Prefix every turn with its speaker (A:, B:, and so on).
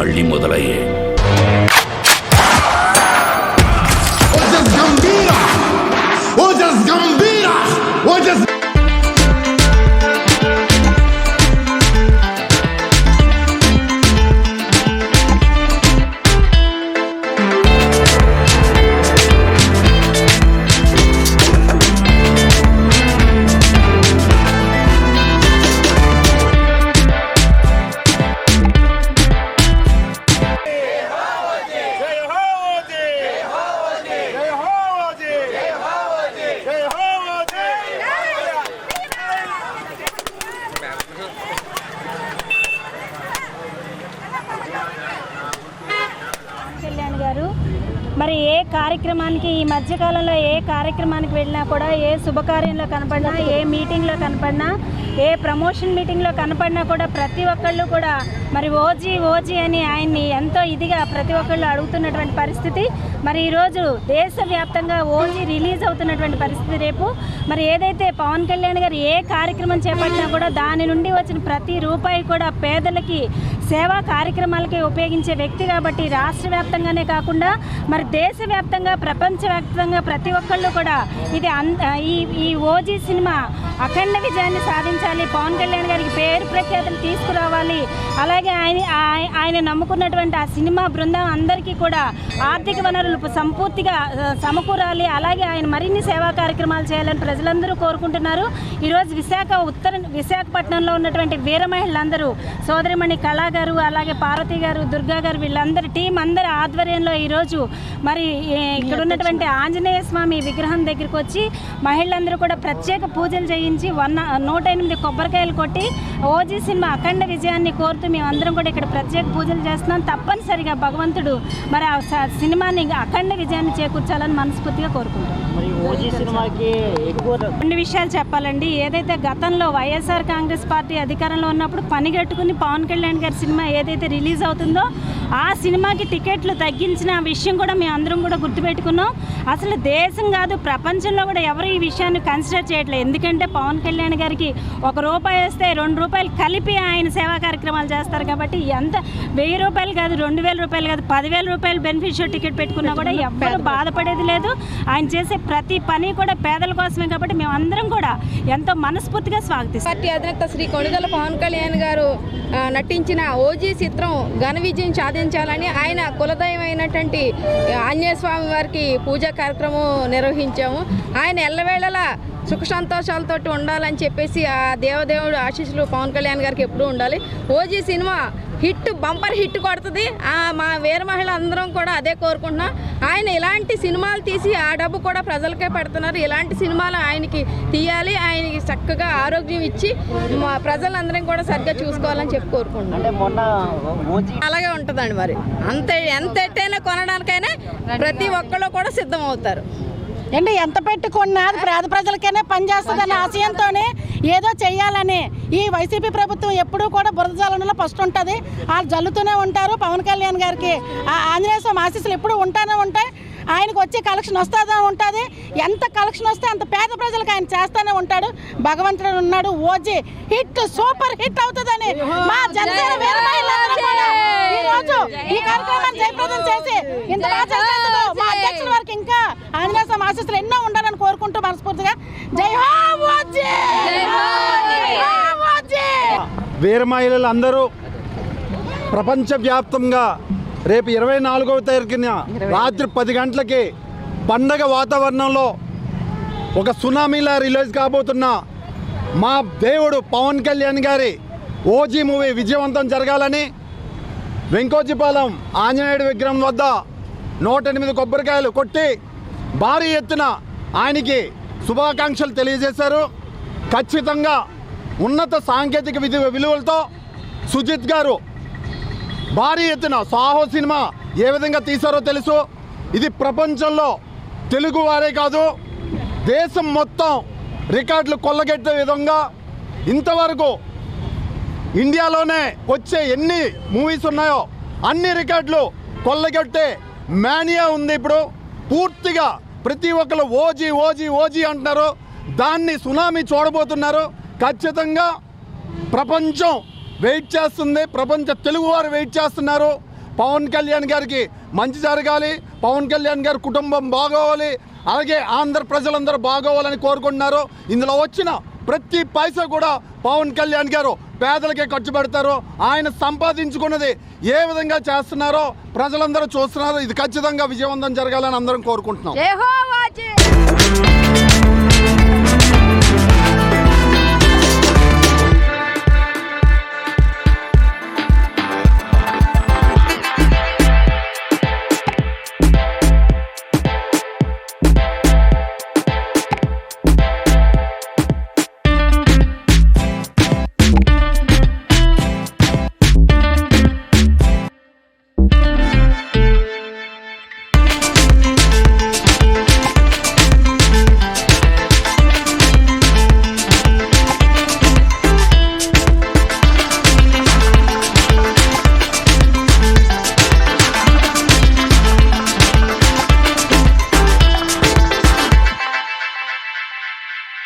A: మళ్ళీ మొదలయ్యే.
B: మరి ఏ కార్యక్రమానికి ఈ మధ్యకాలంలో ఏ కార్యక్రమానికి వెళ్ళినా కూడా, ఏ శుభకార్యంలో కనపడినా, ఏ మీటింగ్లో కనపడినా, ఏ ప్రమోషన్ మీటింగ్లో కనపడినా కూడా ప్రతి ఒక్కళ్ళు కూడా మరి ఓజీ అని ఆయన్ని ఎంతో ఇదిగా ప్రతి ఒక్కళ్ళు అడుగుతున్నటువంటి పరిస్థితి. మరి ఈరోజు దేశవ్యాప్తంగా ఓజీ రిలీజ్ అవుతున్నటువంటి పరిస్థితి. రేపు మరి ఏదైతే పవన్ కళ్యాణ్ గారు ఏ కార్యక్రమం చేపట్టినా కూడా దాని నుండి వచ్చిన ప్రతి రూపాయి కూడా పేదలకి సేవా కార్యక్రమాలకి ఉపయోగించే వ్యక్తి కాబట్టి రాష్ట్ర వ్యాప్తంగానే కాకుండా మరి దేశవ్యాప్తంగా ప్రపంచవ్యాప్తంగా ప్రతి ఒక్కళ్ళు కూడా ఇది ఈ ఓజీ సినిమా అఖండ విజయాన్ని సాధించాలి, పవన్ కళ్యాణ్ గారికి పేరు ప్రఖ్యాతులు తీసుకురావాలి, అలాగే ఆయన నమ్ముకున్నటువంటి ఆ సినిమా బృందం అందరికీ కూడా ఆర్థిక వనరులు సంపూర్తిగా సమకూరాలి, అలాగే ఆయన మరిన్ని సేవా కార్యక్రమాలు చేయాలని ప్రజలందరూ కోరుకుంటున్నారు. ఈరోజు విశాఖపట్నంలో ఉన్నటువంటి వీర మహిళలందరూ సోదరిమణి కళా గారు, అలాగే పార్వతి గారు, దుర్గా గారు, వీళ్ళందరి టీం అందరి ఆధ్వర్యంలో ఈరోజు మరి ఇక్కడ ఉన్నటువంటి ఆంజనేయ స్వామి విగ్రహం దగ్గరికి వచ్చి మహిళలందరూ కూడా ప్రత్యేక పూజలు చేయించి 108 కొబ్బరికాయలు కొట్టి ఓజీ సినిమా అఖండ విజయాన్ని కోరుతూ మేమందరం కూడా ఇక్కడ ప్రత్యేక పూజలు చేస్తున్నాం. తప్పనిసరిగా భగవంతుడు మరి ఆ సినిమాని అఖండ విజయాన్ని చేకూర్చాలని మనస్ఫూర్తిగా కోరుకుంటున్నాం. రెండు విషయాలు చెప్పాలండి. ఏదైతే గతంలో వైఎస్ఆర్ కాంగ్రెస్ పార్టీ అధికారంలో ఉన్నప్పుడు పనిగట్టుకుని పవన్ కళ్యాణ్ గారి సినిమా ఏదైతే రిలీజ్ అవుతుందో ఆ సినిమాకి టికెట్లు తగ్గించిన విషయం కూడా మేము అందరం కూడా గుర్తుపెట్టుకున్నాం. అసలు దేశం కాదు ప్రపంచంలో కూడా ఎవరు ఈ విషయాన్ని కన్సిడర్ చేయట్లేదు. ఎందుకంటే పవన్ కళ్యాణ్ గారికి ₹1 వస్తే ₹2 కలిపి ఆయన సేవా కార్యక్రమాలు చేస్తారు కాబట్టి ఎంత ₹1000 కాదు, ₹2000 కాదు, ₹10,000 బెనిఫిషియల్ టికెట్ పెట్టుకున్నా కూడా ఎవ్వరు బాధపడేది లేదు. ఆయన చేసే ప్రతి పని కూడా పేదల కోసమే కాబట్టి మేము అందరం కూడా ఎంతో మనస్ఫూర్తిగా స్వాగతిస్తాం.
C: పార్టీ అధినేత శ్రీ కొణిదెల పవన్ కళ్యాణ్ గారు నటించిన ఓజీ చిత్రం ఘన విజయం సాధించాలని ఆయన కులదైవమైనటువంటి ఆంజనేయ స్వామి వారికి పూజా కార్యక్రమం నిర్వహించాము. ఆయన ఎల్లవేళలా సుఖ సంతోషాలతో ఉండాలని చెప్పేసి ఆ దేవదేవుడు ఆశీస్సులు పవన్ కళ్యాణ్ గారికి ఎప్పుడూ ఉండాలి. OG cinema hit, bumper hit కొడుతుంది. మా వీర మహిళ అందరం కూడా అదే కోరుకుంటున్నాం. ఆయన ఇలాంటి సినిమాలు తీసి ఆ డబ్బు కూడా ప్రజలకే పెడుతున్నారు. ఇలాంటి సినిమాలు ఆయనకి తీయాలి, ఆయనకి చక్కగా ఆరోగ్యం ఇచ్చి మా ప్రజలందరం కూడా సరిగ్గా చూసుకోవాలని చెప్పి కోరుకుంటున్నాం. అలాగే ఉంటుందండి. మరి ఎంత ఎట్టైనా కొనడానికైనా ప్రతి ఒక్కళ్ళు కూడా సిద్ధం అవుతారు.
D: అంటే ఎంత పెట్టుకున్నా పేద ప్రజలకైనా పనిచేస్తుందనే ఆశయంతోనే ఏదో చెయ్యాలని ఈ వైసీపీ ప్రభుత్వం ఎప్పుడూ కూడా బురద జల్లంలో ఫస్ట్ ఉంటుంది. వాళ్ళు జల్లుతూనే ఉంటారు. పవన్ కళ్యాణ్ గారికి ఆంజనేయ స్వామి ఆశీస్సులు ఎప్పుడు ఉంటానే ఉంటాయి. ఆయనకు వచ్చే కలెక్షన్ వస్తుందా ఉంటుంది. ఎంత కలెక్షన్ వస్తే అంత పేద ప్రజలకు ఆయన చేస్తూనే ఉంటాడు. భగవంతుడు ఉన్నాడు. ఓజీ హిట్, సూపర్ హిట్ అవుతుందని మా జనసేన వీర మహిళలందరూ కూడా ఈ రోజు ఈ కార్యక్రమాన్ని జయప్రదం చేసి ఇంత బాగా చేసేందుకు మా అధ్యక్షుల వారికి ఇంకా ఆంజనేయ స్వామి ఆశీస్సులు ఎన్నో ఉండాలని కోరుకుంటూ మనస్ఫూర్తిగా జై హో ఓజీ.
E: వీర మహిళలందరూ ప్రపంచవ్యాప్తంగా రేపు 24వ తారీఖున రాత్రి 10 గంటలకి పండగ వాతావరణంలో ఒక సునామీలా రిలీజ్ కాబోతున్న మా దేవుడు పవన్ కళ్యాణ్ గారి ఓజీ మూవీ విజయవంతం జరగాలని వెంకోజీపాలెం ఆంజనేయుడి విగ్రహం వద్ద 108 కొబ్బరికాయలు కొట్టి భారీ ఎత్తున ఆయనకి శుభాకాంక్షలు తెలియజేశారు. ఖచ్చితంగా ఉన్నత సాంకేతిక విలువలతో సుజిత్ గారు భారీ ఎత్తున సాహో సినిమా ఏ విధంగా తీశారో తెలుసు. ఇది ప్రపంచంలో తెలుగు వారే కాదు దేశం మొత్తం రికార్డులు కొల్లగెట్టే విధంగా ఇంతవరకు ఇండియాలోనే వచ్చే ఎన్ని మూవీస్ ఉన్నాయో అన్ని రికార్డులు కొల్లగొట్టే మేనియా ఉంది. ఇప్పుడు పూర్తిగా ప్రతి ఒక్కరు ఓజీ ఓజీ ఓజీ అంటున్నారు. దాన్ని సునామీ చూడబోతున్నారు. ఖచ్చితంగా ప్రపంచం వెయిట్ చేస్తుంది. ప్రపంచ తెలుగువారు వెయిట్ చేస్తున్నారు. పవన్ కళ్యాణ్ గారికి మంచి జరగాలి, పవన్ కళ్యాణ్ గారి కుటుంబం బాగోవాలి, అలాగే ఆంధ్ర ప్రజలందరూ బాగోవాలని కోరుకుంటున్నారు. ఇందులో వచ్చిన ప్రతి పైసా కూడా పవన్ కళ్యాణ్ గారు పేదలకే ఖర్చు పెడతారు. ఆయన సంపాదించుకున్నది ఏ విధంగా చేస్తున్నారో ప్రజలందరూ చూస్తున్నారు. ఇది ఖచ్చితంగా విజయవంతం జరగాలని అందరం కోరుకుంటున్నాం.